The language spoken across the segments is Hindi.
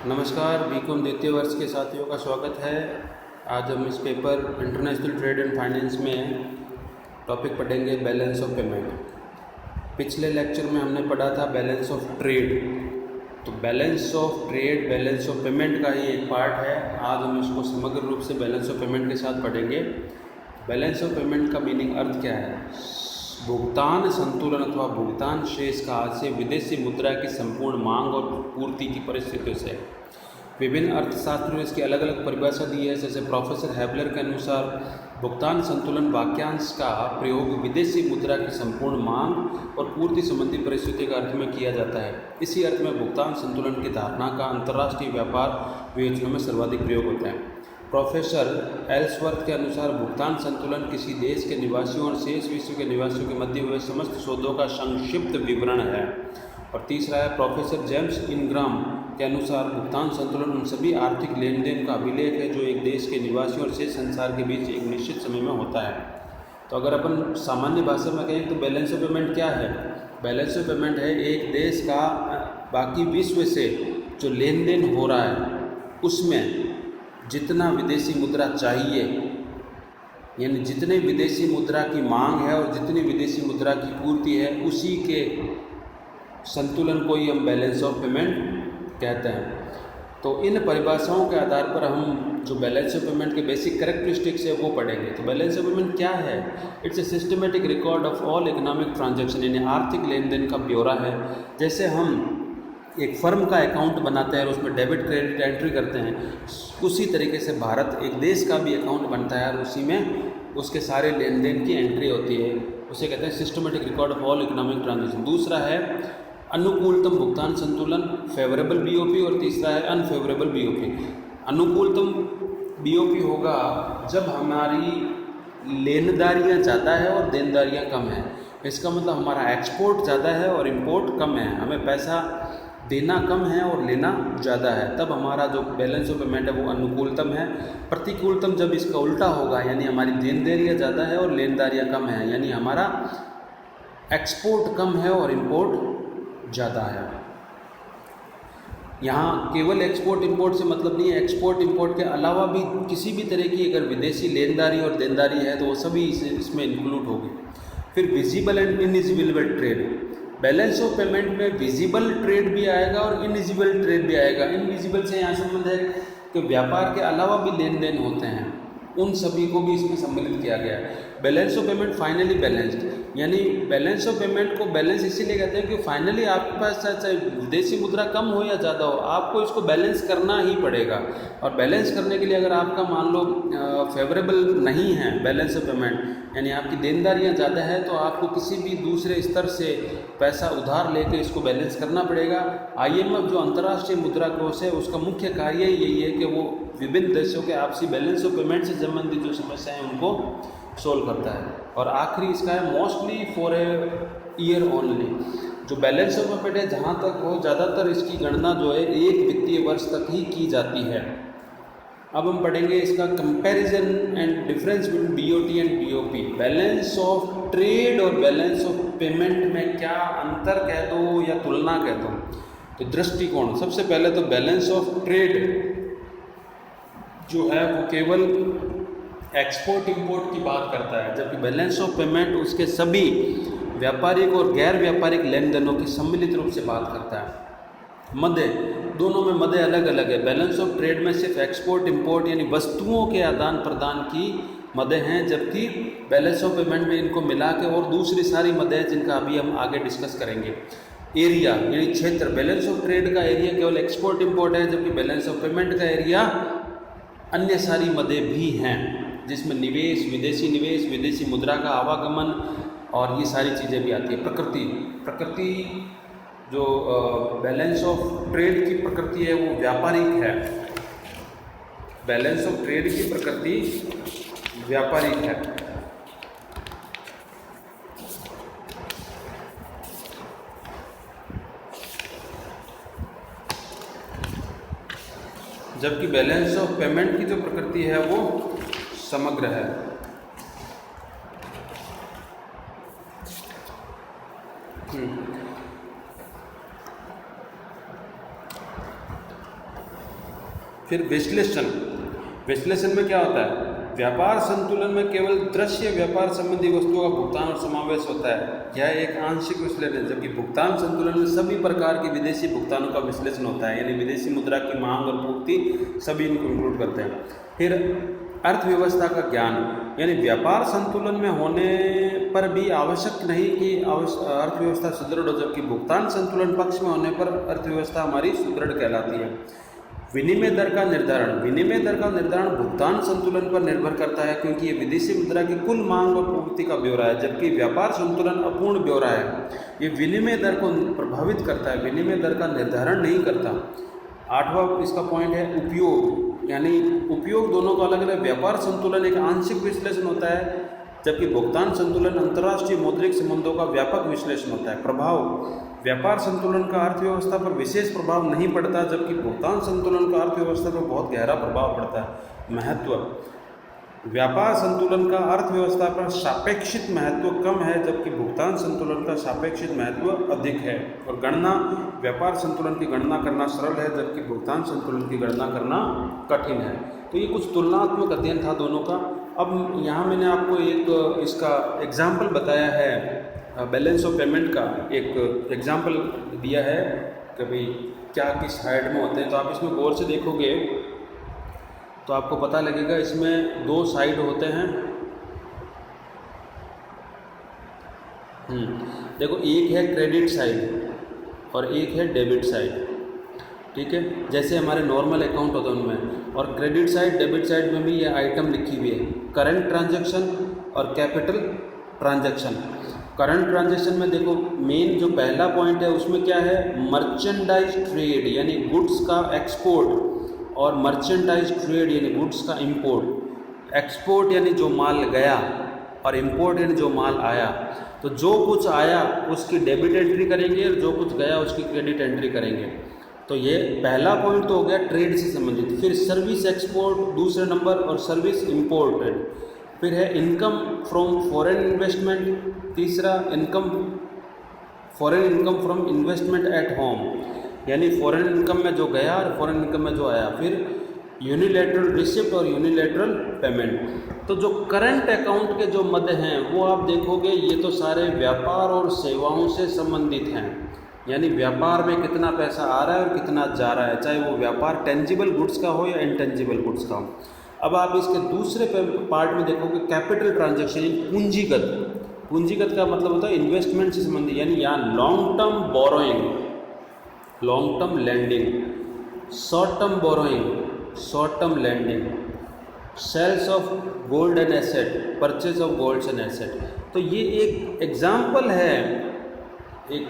नमस्कार, बीकॉम द्वितीय वर्ष के साथियों का स्वागत है। आज हम इस paper international trade and finance में टॉपिक पढ़ेंगे बैलेंस ऑफ पेमेंट। पिछले लेक्चर में हमने पढ़ा था बैलेंस ऑफ ट्रेड, तो balance of trade balance of payment का ही एक पार्ट है। आज हम इसको समग्र रूप से बैलेंस ऑफ पेमेंट के साथ पढ़ेंगे। बैलेंस ऑफ पेमेंट का मीनिंग अर्थ क्या है? भुगतान संतुलन अथवा भुगतान शेष का आज से विदेशी मुद्रा की संपूर्ण मांग और पूर्ति की परिस्थितियों से। विभिन्न अर्थशास्त्रियों ने इसकी अलग अलग परिभाषा दी है। जैसे प्रोफेसर हैबलर के अनुसार भुगतान संतुलन वाक्यांश का प्रयोग विदेशी मुद्रा की संपूर्ण मांग और पूर्ति संबंधी परिस्थितियों के अर्थ में किया जाता है। इसी अर्थ में भुगतान संतुलन की धारणा का अंतर्राष्ट्रीय व्यापार विवेचनों में सर्वाधिक प्रयोग होता है। प्रोफेसर एल्सवर्थ के अनुसार भुगतान संतुलन किसी देश के निवासियों और शेष विश्व के निवासियों के मध्य हुए समस्त सौदों का संक्षिप्त विवरण है। और तीसरा है प्रोफेसर जेम्स इनग्राम के अनुसार भुगतान संतुलन उन सभी आर्थिक लेन देन का अभिलेख है जो एक देश के निवासियों और शेष संसार के बीच एक निश्चित समय में होता है। तो अगर अपन सामान्य भाषा में कहें तो बैलेंस ऑफ पेमेंट क्या है? बैलेंस ऑफ पेमेंट है एक देश का बाकी विश्व से जो लेन देन हो रहा है उसमें जितना विदेशी मुद्रा चाहिए, यानी जितने विदेशी मुद्रा की मांग है और जितनी विदेशी मुद्रा की पूर्ति है, उसी के संतुलन को ही हम बैलेंस ऑफ पेमेंट कहते हैं। तो इन परिभाषाओं के आधार पर हम जो बैलेंस ऑफ पेमेंट के बेसिक कैरेक्टरिस्टिक्स है वो पढ़ेंगे। तो बैलेंस ऑफ पेमेंट क्या है? It's a systematic record of all economic transaction, यानी आर्थिक लेन देन का ब्यौरा है। जैसे हम एक फर्म का अकाउंट बनाते हैं और उसमें डेबिट क्रेडिट एंट्री करते हैं, उसी तरीके से भारत एक देश का भी अकाउंट बनता है और उसी में उसके सारे लेन देन की एंट्री होती है। उसे कहते हैं systematic record of all economic transaction. दूसरा है अनुकूलतम भुगतान संतुलन, फेवरेबल बीओपी, और तीसरा है अनफेवरेबल बीओपी। अनुकूलतम बीओपी होगा जब हमारी लेनदारियाँ ज़्यादा है और देनदारियाँ कम है। इसका मतलब हमारा एक्सपोर्ट ज़्यादा है और इम्पोर्ट कम है, हमें पैसा देना कम है और लेना ज़्यादा है, तब हमारा जो बैलेंस ऑफ पेमेंट है वो अनुकूलतम है। प्रतिकूलतम जब इसका उल्टा होगा, यानी हमारी देनदारियाँ ज़्यादा है और लेनदारियाँ कम है, यानी हमारा एक्सपोर्ट कम है और इंपोर्ट ज़्यादा है। यहाँ केवल एक्सपोर्ट इंपोर्ट से मतलब नहीं है, एक्सपोर्ट इंपोर्ट के अलावा भी किसी भी तरह की अगर विदेशी लेनदारी और देनदारी है तो वो सभी इसमें इंक्लूड होगी। फिर visible and invisible trade. Balance of payment में विजिबल ट्रेड भी आएगा और इनविजिबल ट्रेड भी आएगा। इनविजिबल से यहाँ संबंध है कि व्यापार के अलावा भी लेन देन होते हैं, उन सभी को भी इसमें सम्मिलित किया गया है। Balance of payment finally balanced, यानी बैलेंस ऑफ पेमेंट को बैलेंस इसीलिए कहते हैं कि फाइनली आपके पास चाहे विदेशी मुद्रा कम हो या ज़्यादा हो, आपको इसको बैलेंस करना ही पड़ेगा। और बैलेंस करने के लिए अगर आपका मान लो फेवरेबल नहीं है बैलेंस ऑफ पेमेंट, यानी आपकी देनदारियाँ ज़्यादा है, तो आपको किसी भी दूसरे स्तर से पैसा उधार लेकर इसको बैलेंस करना पड़ेगा। IMF जो अंतर्राष्ट्रीय मुद्रा कोष है उसका मुख्य कार्य यही है कि वो विभिन्न देशों के आपसी बैलेंस ऑफ पेमेंट से संबंधित जो समस्याएं हैं उनको सोल्व करता है। और आखिरी इसका है mostly for a year only. जो बैलेंस ऑफ पेमेंट है जहाँ तक हो, ज़्यादातर इसकी गणना जो है एक वित्तीय वर्ष तक ही की जाती है। अब हम पढ़ेंगे इसका comparison and difference between BOT and BOP। Balance of trade और बैलेंस ऑफ पेमेंट में क्या अंतर कह दो या तुलना कह दो। तो दृष्टिकोण, सबसे पहले तो बैलेंस ऑफ ट्रेड जो है वो केवल एक्सपोर्ट इंपोर्ट की बात करता है, जबकि बैलेंस ऑफ पेमेंट उसके सभी व्यापारिक और गैर व्यापारिक लेन देनों की सम्मिलित रूप से बात करता है। मदे, दोनों में मदे अलग अलग है। बैलेंस ऑफ ट्रेड में सिर्फ एक्सपोर्ट इंपोर्ट यानी वस्तुओं के आदान प्रदान की मदे हैं, जबकि बैलेंस ऑफ पेमेंट में इनको मिला के और दूसरी सारी मदे हैं जिनका अभी हम आगे डिस्कस करेंगे। एरिया यानी क्षेत्र, बैलेंस ऑफ ट्रेड का एरिया केवल एक्सपोर्ट इंपोर्ट है, जबकि बैलेंस ऑफ पेमेंट का एरिया अन्य सारी मदे भी हैं, जिसमें निवेश, विदेशी मुद्रा का आवागमन और ये सारी चीज़ें भी आती है। प्रकृति जो बैलेंस ऑफ ट्रेड की प्रकृति है वो व्यापारिक है। बैलेंस ऑफ ट्रेड की प्रकृति व्यापारिक है। जबकि बैलेंस ऑफ पेमेंट की जो प्रकृति है वो समग्र है। फिर विश्लेषण। विश्लेषण में क्या होता है? व्यापार संतुलन में केवल दृश्य व्यापार संबंधी वस्तुओं का भुगतान और समावेश होता है। यह एक आंशिक विश्लेषण है, जबकि भुगतान संतुलन में सभी प्रकार के विदेशी भुगतानों का विश्लेषण होता है, यानी विदेशी मुद्रा की मांग और पूर्ति सभी इनको इंक्लूड करते हैं। फिर अर्थव्यवस्था का ज्ञान, यानी व्यापार संतुलन में होने पर भी आवश्यक नहीं कि अर्थव्यवस्था सुदृढ़ हो, जबकि भुगतान संतुलन पक्ष में होने पर अर्थव्यवस्था हमारी सुदृढ़ कहलाती है। विनिमय दर का निर्धारण। विनिमय दर का निर्धारण भुगतान संतुलन पर निर्भर करता है, क्योंकि ये विदेशी मुद्रा की कुल मांग और पूर्ति का ब्यौरा है, जबकि व्यापार संतुलन अपूर्ण ब्यौरा है। ये विनिमय दर को प्रभावित करता है, विनिमय दर का निर्धारण नहीं करता। 8वां इसका पॉइंट है उपयोग, यानी उपयोग दोनों का अलग अलग। व्यापार संतुलन एक आंशिक विश्लेषण होता है, जबकि भुगतान संतुलन अंतर्राष्ट्रीय मौद्रिक संबंधों का व्यापक विश्लेषण होता है। प्रभाव। व्यापार संतुलन का अर्थव्यवस्था पर विशेष प्रभाव नहीं पड़ता, जबकि भुगतान संतुलन का अर्थव्यवस्था पर बहुत गहरा प्रभाव पड़ता है। महत्व। व्यापार संतुलन का अर्थव्यवस्था पर सापेक्षित महत्व कम है, जबकि भुगतान संतुलन का सापेक्षित महत्व अधिक है। और गणना। व्यापार संतुलन की गणना करना सरल है, जबकि भुगतान संतुलन की गणना करना कठिन है। तो ये कुछ तुलनात्मक अध्ययन था दोनों का। अब यहाँ मैंने आपको एक इसका एग्जाम्पल बताया है, बैलेंस ऑफ पेमेंट का एक एग्जाम्पल दिया है कि भाई क्या किस साइड में होते हैं। तो आप इसमें गौर से देखोगे तो आपको पता लगेगा, इसमें 2 साइड होते हैं। देखो, एक है क्रेडिट साइड और एक है डेबिट साइड, ठीक है। जैसे हमारे नॉर्मल अकाउंट होते हैं उनमें, और क्रेडिट साइड डेबिट साइड में भी ये आइटम लिखी हुई है, करंट ट्रांजैक्शन और कैपिटल ट्रांजैक्शन। करंट ट्रांजैक्शन में देखो, मेन जो पहला पॉइंट है उसमें क्या है, मर्चेंडाइज ट्रेड यानी गुड्स का एक्सपोर्ट, और मर्चेंडाइज ट्रेड यानी गुड्स का इंपोर्ट। एक्सपोर्ट यानी जो माल गया, और इंपोर्ट यानी जो माल आया। तो जो कुछ आया उसकी डेबिट एंट्री करेंगे, और जो कुछ गया उसकी क्रेडिट एंट्री करेंगे। तो ये पहला पॉइंट तो हो गया ट्रेड से संबंधित। फिर सर्विस एक्सपोर्ट दूसरे नंबर, और सर्विस इंपोर्टेड। फिर है इनकम फ्रॉम फॉरेन इन्वेस्टमेंट, तीसरा income foreign income from investment at home, यानी फॉरेन इनकम में जो गया और फॉरेन इनकम में जो आया। फिर यूनिलैटरल रिसिप्ट और यूनिलैटरल पेमेंट। तो जो करंट अकाउंट के जो मद हैं वो आप देखोगे, ये तो सारे व्यापार और सेवाओं से संबंधित हैं, यानी व्यापार में कितना पैसा आ रहा है और कितना जा रहा है, चाहे वो व्यापार टेंजिबल गुड्स का हो या इनटेंजिबल गुड्स का हो। अब आप इसके दूसरे पार्ट में देखोगे कैपिटल ट्रांजैक्शन, पूंजीगत। पूंजीगत का मतलब होता है इन्वेस्टमेंट से संबंधित, यानी यहाँ long term borrowing, long term lending, short term borrowing, short term lending, sales of gold and asset, purchase of golds and asset. तो ये एक एग्जाम्पल है एक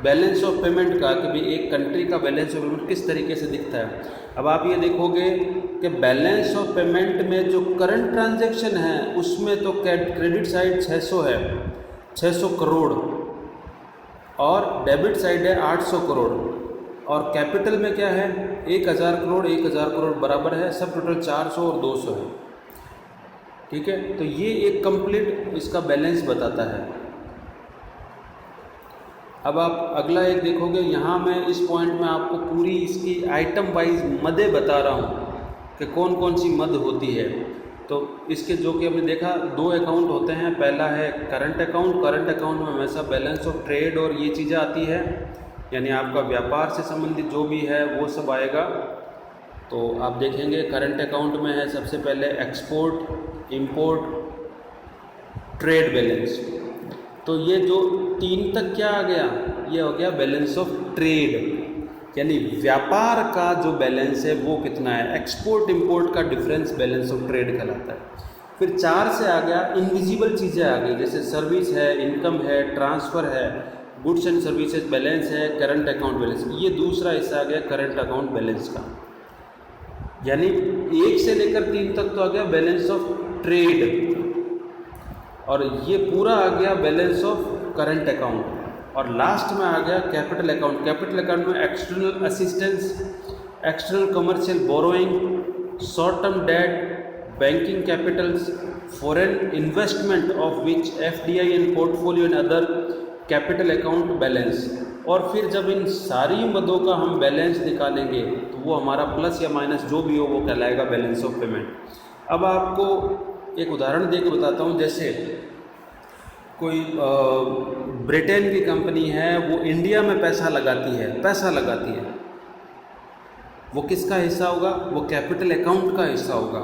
बैलेंस ऑफ पेमेंट का, कि भाई एक कंट्री का बैलेंस ऑफ पेमेंट किस तरीके से दिखता है। अब आप ये देखोगे कि बैलेंस ऑफ पेमेंट में जो करंट ट्रांजैक्शन है उसमें तो क्रेडिट साइड 600 है, 600 करोड़, और डेबिट साइड है 800 करोड़, और कैपिटल में क्या है 1000 करोड़, 1000 करोड़ बराबर है, सब टोटल 400 और 200 है, ठीक है। तो ये एक कंप्लीट इसका बैलेंस बताता है। अब आप अगला एक देखोगे, यहाँ मैं इस पॉइंट में आपको पूरी इसकी आइटम वाइज मदें बता रहा हूँ कि कौन कौन सी मद होती है। तो इसके जो कि हमने देखा 2 अकाउंट होते हैं। पहला है करंट अकाउंट। करंट अकाउंट में हमेशा बैलेंस ऑफ ट्रेड और ये चीज़ें आती है, यानी आपका व्यापार से संबंधित जो भी है वो सब आएगा। तो आप देखेंगे करंट अकाउंट में है सबसे पहले एक्सपोर्ट, इंपोर्ट, ट्रेड बैलेंस। तो ये जो 3 तक क्या आ गया, ये हो गया बैलेंस ऑफ ट्रेड, यानी व्यापार का जो बैलेंस है वो कितना है। एक्सपोर्ट इंपोर्ट का डिफरेंस बैलेंस ऑफ ट्रेड कहलाता है। फिर 4 से आ गया इनविजिबल चीज़ें आ गई, जैसे सर्विस है, इनकम है, ट्रांसफ़र है, गुड्स एंड सर्विसेज बैलेंस है, करंट अकाउंट बैलेंस। ये दूसरा हिस्सा आ गया करंट अकाउंट बैलेंस का, यानी 1 से लेकर 3 तक तो आ गया बैलेंस ऑफ ट्रेड, और ये पूरा आ गया बैलेंस ऑफ करंट अकाउंट। और लास्ट में आ गया कैपिटल अकाउंट। कैपिटल अकाउंट में external assistance, external commercial borrowing, short term debt, banking Capitals, foreign investment of which FDI and portfolio and other capital account balance. और फिर जब इन सारी मदों का हम बैलेंस निकालेंगे तो वो हमारा प्लस या माइनस जो भी हो वो कहलाएगा बैलेंस ऑफ पेमेंट। अब आपको एक उदाहरण देकर बताता हूँ। जैसे कोई ब्रिटेन की कंपनी है, वो इंडिया में पैसा लगाती है, वो किसका हिस्सा होगा? वो कैपिटल अकाउंट का हिस्सा होगा,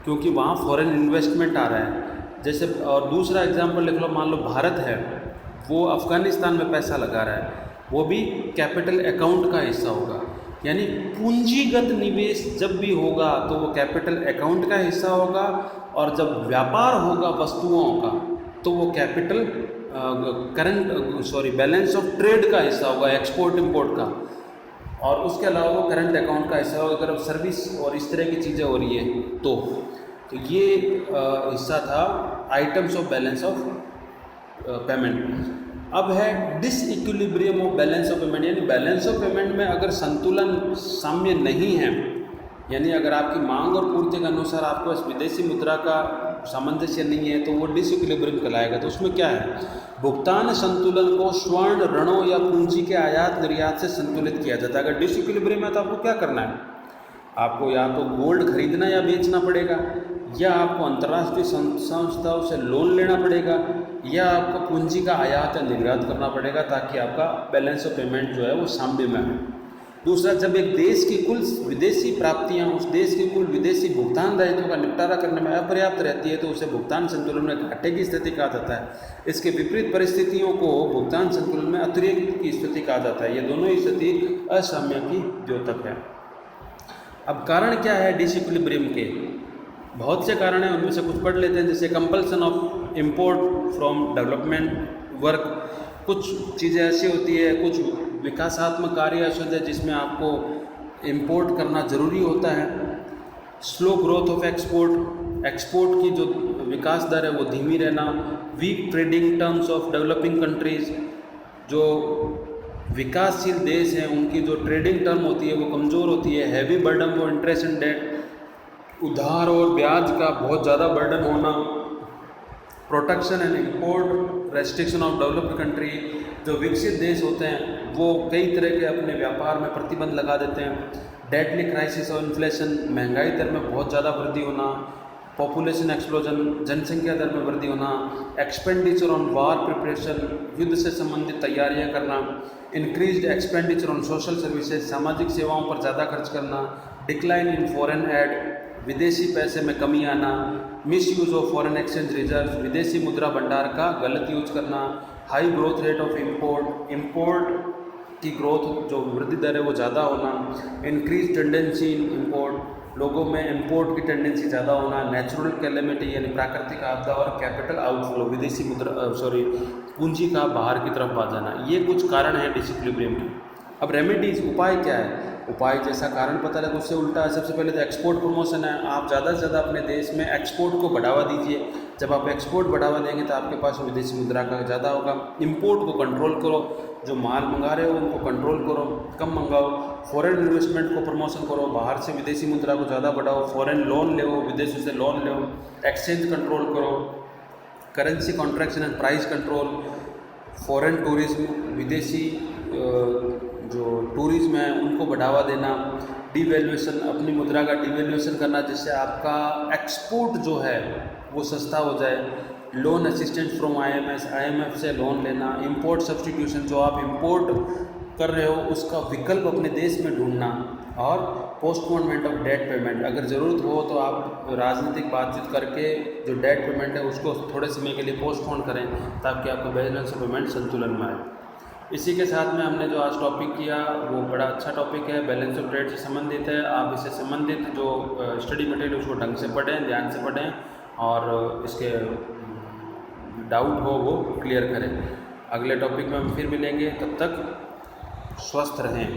क्योंकि वहाँ फॉरेन इन्वेस्टमेंट आ रहा है। जैसे और दूसरा एग्जांपल लिख लो, मान लो भारत है, वो अफ़गानिस्तान में पैसा लगा रहा है, वो भी कैपिटल अकाउंट का हिस्सा होगा। यानी पूंजीगत निवेश जब भी होगा तो वो कैपिटल अकाउंट का हिस्सा होगा, और जब व्यापार होगा वस्तुओं का तो वो कैपिटल बैलेंस ऑफ ट्रेड का हिस्सा होगा, एक्सपोर्ट इंपोर्ट का। और उसके अलावा वो करंट अकाउंट का हिस्सा होगा अगर सर्विस और इस तरह की चीज़ें हो रही है तो ये हिस्सा था items of balance of payment. अब है disequilibrium of balance of payment, यानी बैलेंस ऑफ पेमेंट में अगर संतुलन साम्य नहीं है, यानी अगर आपकी मांग और पूर्ति के अनुसार आपके पास विदेशी मुद्रा का सामंजस्य नहीं है तो वो डिसइक्विलिब्रियम कहलाएगा। तो उसमें क्या है? भुगतान संतुलन को स्वर्ण ऋणों या पूंजी के आयात निर्यात से संतुलित किया जाता है। अगर डिसइक्विलिब्रियम है तो आपको क्या करना है? आपको या तो गोल्ड खरीदना या बेचना पड़ेगा, या आपको अंतर्राष्ट्रीय संस्थाओं से लोन लेना पड़ेगा, या आपको पूंजी का आयात या निर्यात करना पड़ेगा, ताकि आपका बैलेंस ऑफ पेमेंट जो है वो साम्य में है। दूसरा, जब एक देश की कुल विदेशी प्राप्तियां उस देश के कुल विदेशी भुगतान दायित्वों का निपटारा करने में अपर्याप्त रहती है तो उसे भुगतान संतुलन में घाटे की स्थिति कहा जाता है। इसके विपरीत परिस्थितियों को भुगतान संतुलन में अतिरिक्त की स्थिति कहा जाता है। ये दोनों ही स्थिति असाम्य की द्योतक है। अब कारण क्या है डिसइक्विलिब्रियम के? बहुत से कारण हैं, उनमें से कुछ पढ़ लेते हैं। जैसे compulsion of import from development work, कुछ चीज़ें ऐसी होती है, कुछ विकासात्मक कार्य ऐसे होते हैं जिसमें आपको इंपोर्ट करना ज़रूरी होता है। स्लो ग्रोथ ऑफ एक्सपोर्ट की जो विकास दर है वो धीमी रहना। Weak trading terms of developing countries, जो विकासशील देश हैं उनकी जो ट्रेडिंग टर्म होती है वो कमज़ोर होती है। Heavy burden for interest and debt, उधार और ब्याज का बहुत ज़्यादा बर्डन होना। Protection and import restriction of developed country, जो विकसित देश होते हैं वो कई तरह के अपने व्यापार में प्रतिबंध लगा देते हैं। डेडली क्राइसिस और इन्फ्लेशन, महंगाई दर में बहुत ज़्यादा वृद्धि होना। पॉपुलेशन एक्सप्लोजन, जनसंख्या दर में वृद्धि होना। एक्सपेंडिचर ऑन वार प्रिपरेशन, युद्ध से संबंधित तैयारियां करना। Increased expenditure on social services, सामाजिक सेवाओं पर ज़्यादा खर्च करना। डिक्लाइन इन फॉरेन एड, विदेशी पैसे में कमी आना। Miss use of foreign exchange reserve, विदेशी मुद्रा भंडार का गलत यूज करना। High growth rate of import की ग्रोथ जो वृद्धि दर है वो ज़्यादा होना। इंक्रीज टेंडेंसी इन इंपोर्ट, लोगों में इंपोर्ट की टेंडेंसी ज़्यादा होना। नेचुरल कैलेमिटी यानी प्राकृतिक आपदा, और कैपिटल आउटफ्लो, विदेशी पूंजी का बाहर की तरफ आ जाना। ये कुछ कारण है डिसइक्विलिब्रियम के। अब रेमेडीज, उपाय क्या है? उपाय जैसा कारण पता लगे उससे उल्टा है। सबसे पहले तो एक्सपोर्ट प्रमोशन है। आप ज़्यादा से ज़्यादा अपने देश में एक्सपोर्ट को बढ़ावा दीजिए। जब आप एक्सपोर्ट बढ़ावा देंगे तो आपके पास विदेशी मुद्रा का ज़्यादा होगा। इंपोर्ट को कंट्रोल करो, जो माल मंगा रहे हो उनको कंट्रोल करो, कम मंगाओ। फॉरेन इन्वेस्टमेंट को प्रमोशन करो, बाहर से विदेशी मुद्रा को ज़्यादा बढ़ाओ। फॉरेन लोन लो, विदेशों से लोन लो। एक्सचेंज कंट्रोल करो, currency contraction and price control. Foreign tourism, विदेशी जो टूरिज्म है उनको बढ़ावा देना। डिवैल्यूएशन, अपनी मुद्रा का डिवैल्यूएशन करना जिससे आपका एक्सपोर्ट जो है वो सस्ता हो जाए। लोन असिस्टेंस फ्रॉम IMF से लोन लेना। इंपोर्ट सब्सटीट्यूशन, जो आप इंपोर्ट कर रहे हो उसका विकल्प अपने देश में ढूंढना। और पोस्टपोनमेंट ऑफ डेट पेमेंट, अगर ज़रूरत हो तो आप राजनीतिक बातचीत करके जो डेट पेमेंट है उसको थोड़े समय के लिए पोस्टपोन करें ताकि आपका बैलेंस ऑफ पेमेंट संतुलन में आए। इसी के साथ में हमने जो आज टॉपिक किया वो बड़ा अच्छा टॉपिक है, बैलेंस ऑफ ट्रेड से संबंधित है। आप इससे संबंधित जो स्टडी मटेरियल उसको ढंग से पढ़ें, ध्यान से पढ़ें, और इसके डाउट हो वो क्लियर करें। अगले टॉपिक में हम फिर मिलेंगे, तब तक स्वस्थ रहें।